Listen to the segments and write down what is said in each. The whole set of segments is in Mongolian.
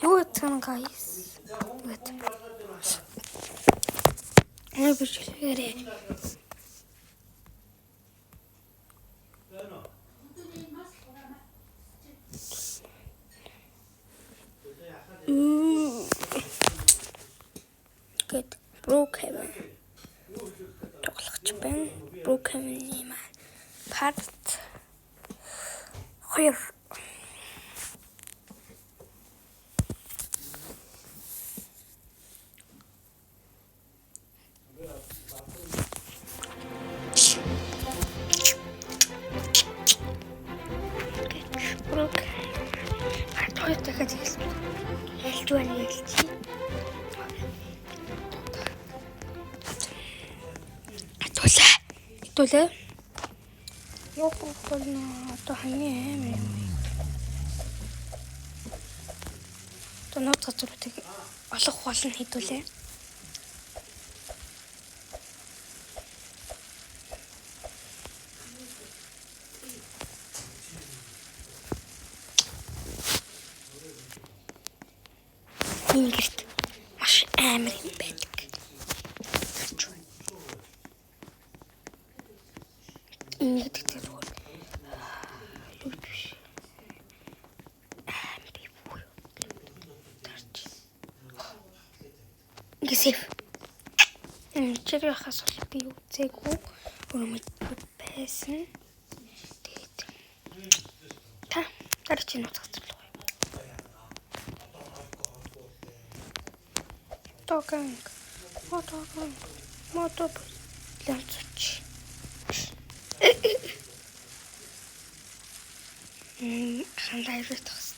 Юу цан guys. What? Ой бичлэгээрээ. Good. Brookhaven. Тоглогч байна. Brookhaven-ийн маань part 2. дахиад хэлсэн. Ялж байна ялч. Атуулаа. Юу болно? Одоо хаяа амар юм. Тоноод газруудыг олох болно хэдүүлээ. Ингэрт маш амар юм байдаг. Ингэрт тэр бол юу биш. Би бүр тарч. Гэсэв. Чирээ хас би үзээгүй өрмөд байсан. Тэгээд та гарч ийн утгатай. Токен. Мотоп. Ланцч. Хандаа ирэх таст.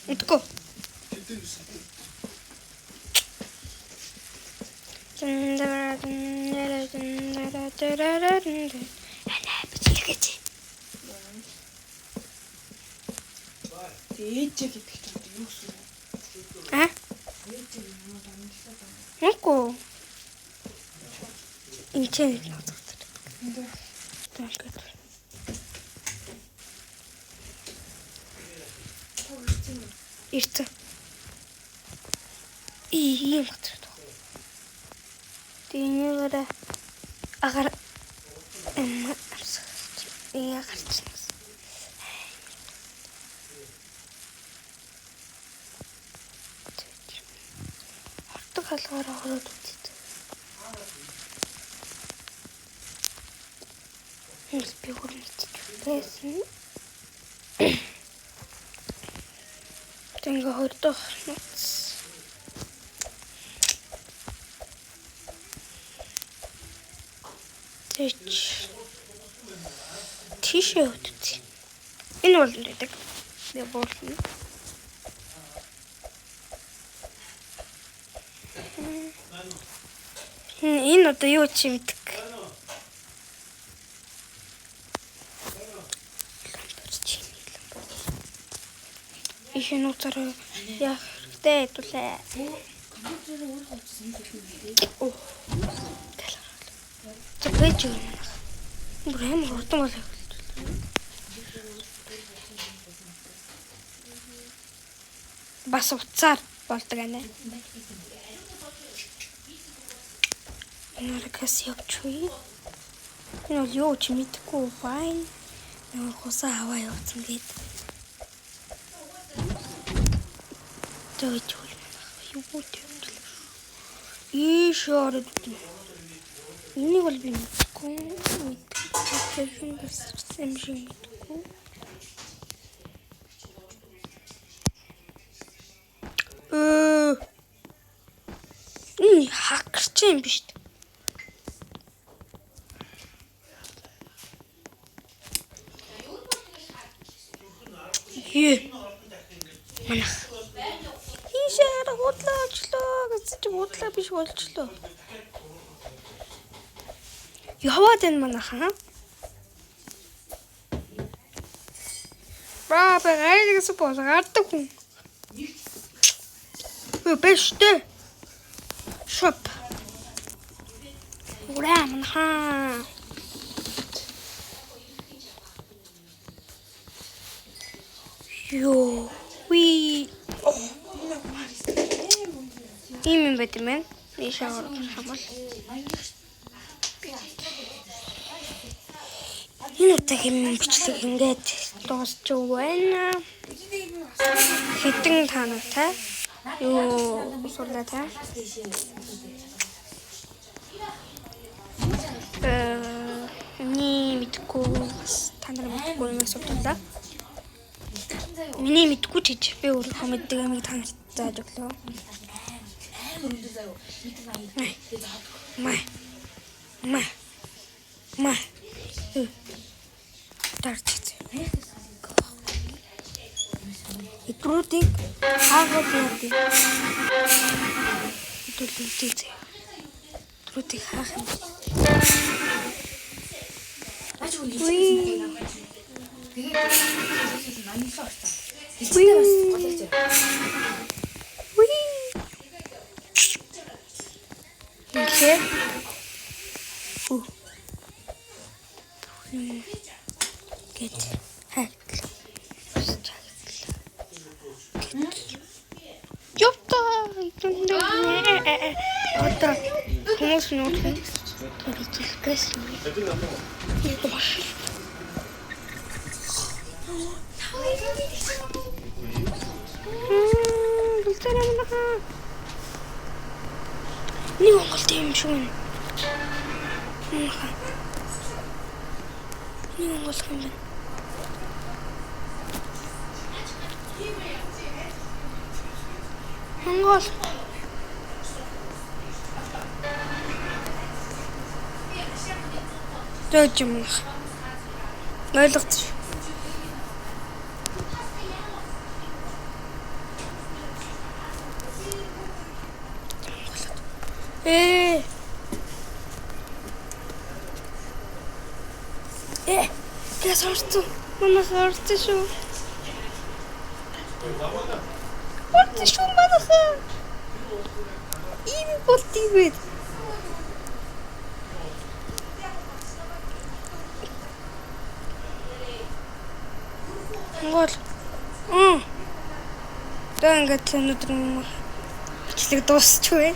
Итко. бичлэгэж. Ээж гэдэг чинь юу гэсэн үг? Аа? Эко. Инчээ нууцтай. Тэгэж. Ирцээ. Ийм хэвчээ. Тинийгээрээ агаар я гарч. Хортог халгаараа хороод үзье. Би хөрмөж байсан. Тэнгэ хортог нууц. Тийшээ үтцээ. Энэ бол үүдэг. Би болно. Энэ одоо юу ч юм дэх. Их нууцаар яах хэрэгтэй хэдүүлээ. Компьютерээр өөр хавцсан юм байна. Тэпэж юм. Бүрэн хурдан бол. Бас уцаар болдог анаа. Нэркэс явчихъя. Энэ бол юу ч мэдэхгүй байна. Нэр хусаа аваа явуулсан гээд. Төвч юу юм. Ишорд. Энийг бол би мэдгүй. Мэдгүй бас юм шиг мэдгүй. Хакерч юм биш үү? Манах. Ийшээ худлаачлаа гэж худлаа биш болчлоо. Яваад энэ манах хаа? Баба гайдагс болгардаг хүн. Бэштэй. Шоп. Урамнахаа. Ёо. Ви. Ийм байт юм байна. Би шавар хамбал. Энэ удаагийн бичлэг ингээд дуусч байна. Хэдэн танаатай юу сурлаа та? Миний мэдгүй та нар мэдгүй юм асуултаа. Миний мэдгүй ч гэж би өөрөө мэддэг амиг танарт зааж өглөө. Май. Тарч. Итрүүдийг хаагаад яадаг. Итрүүдийг хаах юм. Get hacked. Ёпта! Одоо хүмүүс нуудлаа. Тэгээс юм. Нэг Монголд юм шүү. Нэг Монгол юм байна. Монгол. Дөөж юм. Ойлгочих. Я сорцсон. Мама сорцсон шүү. Сорцсон шүү манайхаа. Ийм болтыг байд. Монгол. Тэ ингээд өнөдөр бичлэг дуусчихвэ.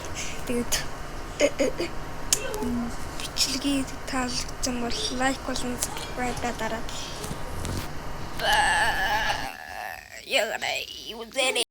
Тэгээд бичлэгийг таалагдсан бол лайк болон subscribe дараад. Яа, юу зэ